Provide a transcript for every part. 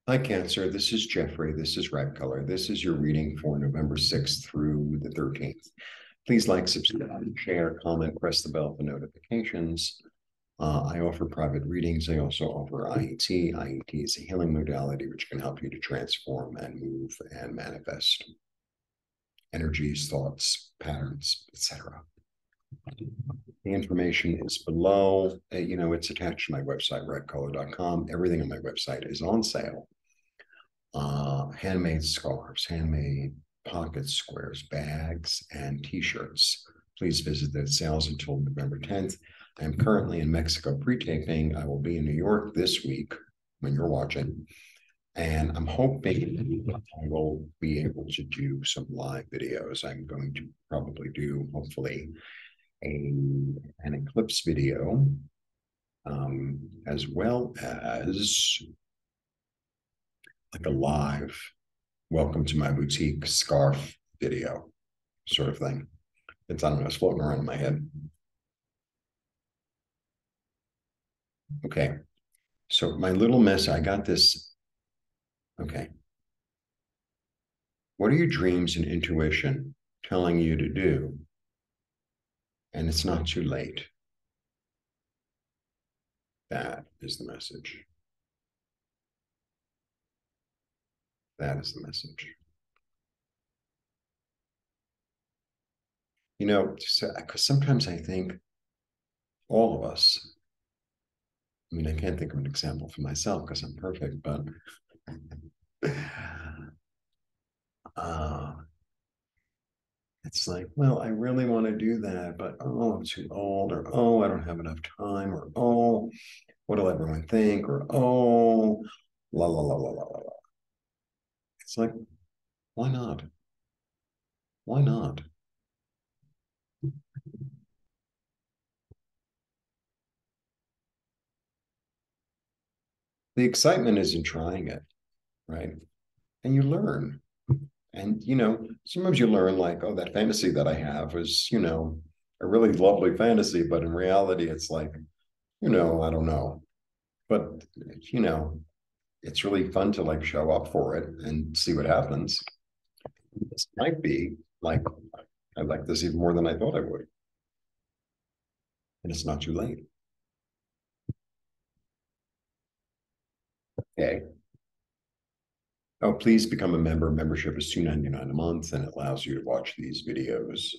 Hi, Cancer. This is Jeffrey. This is Ripecolor. This is your reading for November 6th through the 13th. Please like, subscribe, share, comment, press the bell for notifications. I offer private readings. I also offer IET. IET is a healing modality which can help you to transform and move and manifest energies, thoughts, patterns, etc. The information is below. It's attached to my website, ripecolor.com. Everything on my website is on sale. Handmade scarves, handmade pocket squares, bags, and t-shirts. Please visit the sales until November 10th. I am currently in Mexico pre-taping. I will be in New York this week when you're watching. And I'm hoping I will be able to do some live videos. I'm going to probably do, hopefully, an eclipse video, as well as like a live welcome to my boutique scarf video sort of thing. I don't know, it's floating around in my head. Okay. So my little mess, I got this. Okay. What are your dreams and intuition telling you to do? And it's not too late. That is the message. That is the message. Because sometimes I think all of us, I mean, I can't think of an example for myself because I'm perfect, but uh, it's like, well, I really want to do that, but oh, I'm too old, or oh, I don't have enough time, or oh, what'll everyone think, or oh, la la la la la la. It's like, why not? Why not? The excitement is in trying it, right? And you learn. And sometimes you learn like, oh, that fantasy that I have is, a really lovely fantasy, but in reality, it's like, I don't know. But you know, it's really fun to like show up for it and see what happens. This might be like I like this even more than I thought I would. And it's not too late. Okay. Oh, please become a member. Membership is $2.99 a month, and it allows you to watch these videos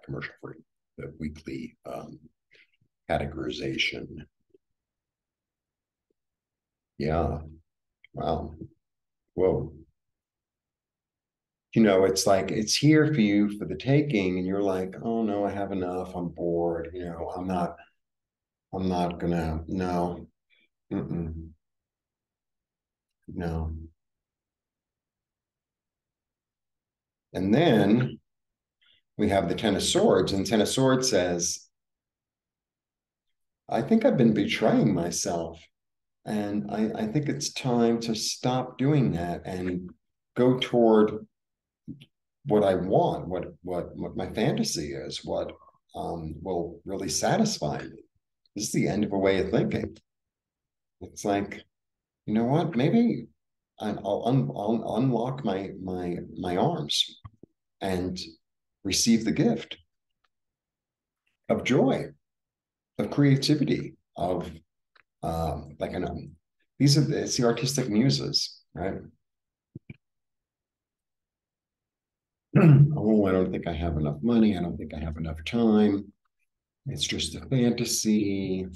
commercial free. The weekly categorization. Yeah. Wow. Whoa. It's like it's here for you for the taking, and you're like, oh no, I have enough. I'm bored. I'm not gonna. No. Mm-mm, no. And then we have the Ten of Swords, and Ten of Swords says, I think I've been betraying myself. And I think it's time to stop doing that and go toward what I want, what my fantasy is, what will really satisfy me. This is the end of a way of thinking. It's like, you know what? Maybe I'll unlock my arms and receive the gift of joy, of creativity, of like an it's the artistic muses, right? Oh, I don't think I have enough money. I don't think I have enough time. It's just a fantasy.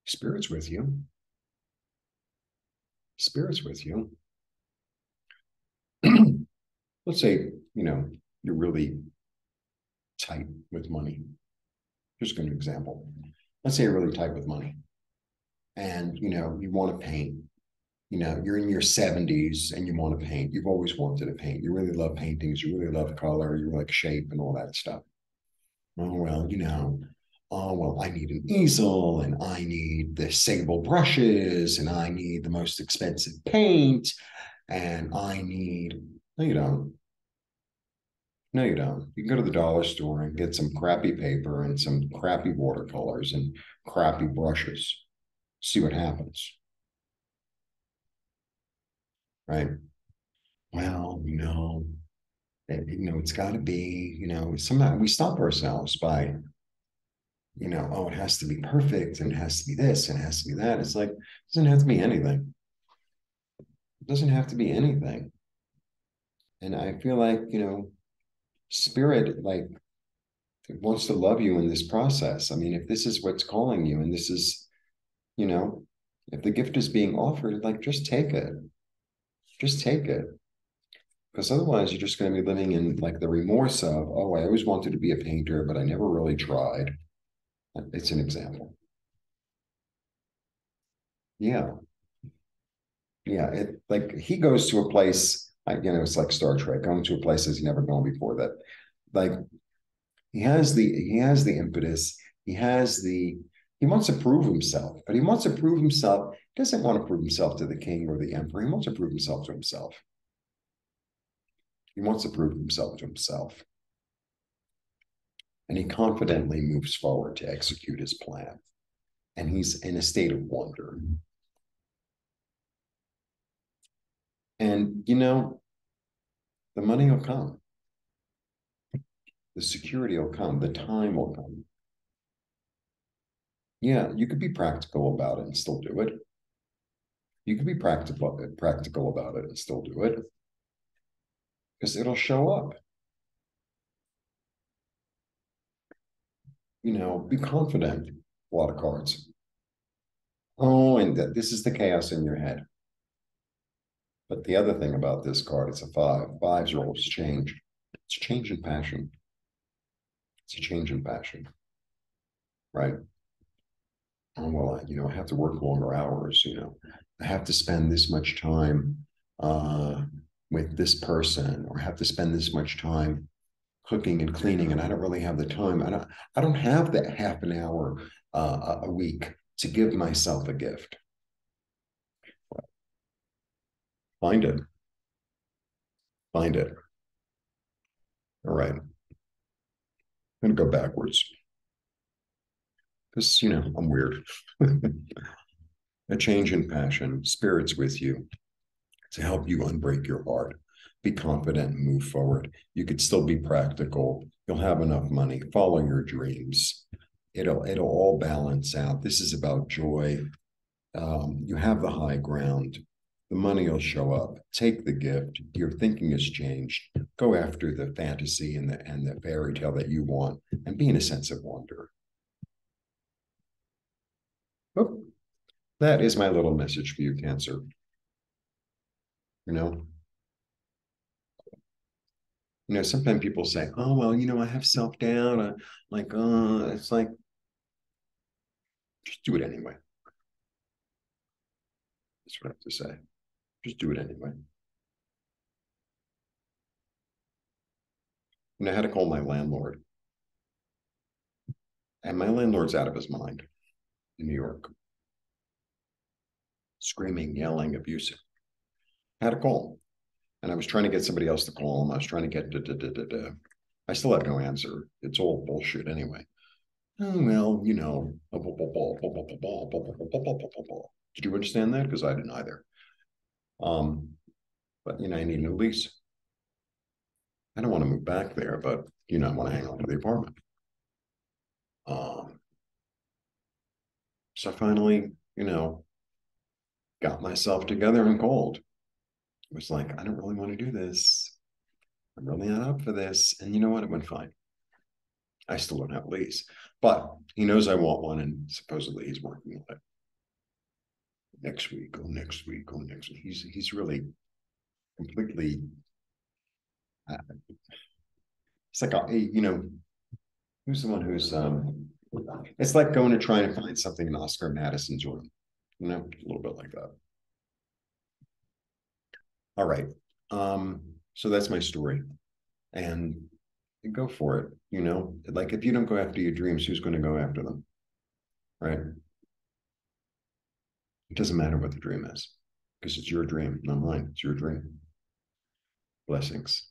Spirits with you. Spirits with you. Let's say, you're really tight with money. Just an example. Let's say you're really tight with money and, you want to paint. You're in your 70s and you want to paint. You've always wanted to paint. You really love paintings. You really love color. You like shape and all that stuff. Oh, well, oh, well, I need an easel and I need the sable brushes and I need the most expensive paint and I need, no, you don't. No, you don't. You can go to the dollar store and get some crappy paper and some crappy watercolors and crappy brushes. See what happens. right? Well, it's got to be, somehow we stop ourselves by, oh, it has to be perfect and it has to be this and it has to be that. It's like, it doesn't have to be anything. It doesn't have to be anything. And I feel like, spirit, like, wants to love you in this process. I mean, if this is what's calling you and this is, you know, if the gift is being offered, like, just take it. Just take it. Because otherwise, you're just going to be living in like the remorse of, oh, I always wanted to be a painter, but I never really tried. It's an example. Yeah. Yeah. It like he goes to a place, it's like Star Trek, going to a place he's never gone before that. Like he has the impetus, he wants to prove himself, but he wants to prove himself, he doesn't want to prove himself to the king or the emperor. He wants to prove himself to himself. He wants to prove himself to himself. And he confidently moves forward to execute his plan. And he's in a state of wonder. And, the money will come, the security will come, the time will come. Yeah, you could be practical about it and still do it. You could be practical about it and still do it because it'll show up. Be confident. A lot of cards. Oh, and this is the chaos in your head. But the other thing about this card, it's a five. Fives are always change. It's a change in passion. It's a change in passion, right? Oh, well, I have to work longer hours. I have to spend this much time uh, with this person, or have to spend this much time cooking and cleaning, and I don't really have the time. I don't have that half an hour a week to give myself a gift. Find it. Find it. All right. I'm going to go backwards because, I'm weird. A change in passion, spirits with you to help you unbreak your heart. Be confident and move forward. You could still be practical. You'll have enough money. Follow your dreams. It'll all balance out. This is about joy. You have the high ground. The money will show up. Take the gift. Your thinking has changed. Go after the fantasy and the fairy tale that you want, and be in a sense of wonder. Oh, that is my little message for you, Cancer. You know, sometimes people say, "Oh, well, I have self doubt." Like, it's like, just do it anyway. That's what I have to say. Just do it anyway. I had to call my landlord, and my landlord's out of his mind in New York, screaming, yelling, abusive. I had to call him, and I was trying to get somebody else to call him. I was trying to get. I still have no answer. It's all bullshit anyway. Oh, well, Did you understand that? Because I didn't either. But I need a new lease. I don't want to move back there, but I want to hang on to the apartment. Um, so I finally, got myself together and called. It was like, I don't really want to do this. I'm really not up for this. And you know what? It went fine. I still don't have a lease, but he knows I want one, and supposedly he's working on it. Next week, oh, next week, oh, next week. He's really completely. Uh, it's like who's the one who's It's like going to try and find something in Oscar Madison's room. A little bit like that. All right. So that's my story, and go for it. Like if you don't go after your dreams, who's going to go after them, right? It doesn't matter what the dream is because it's your dream, not mine. It's your dream. Blessings.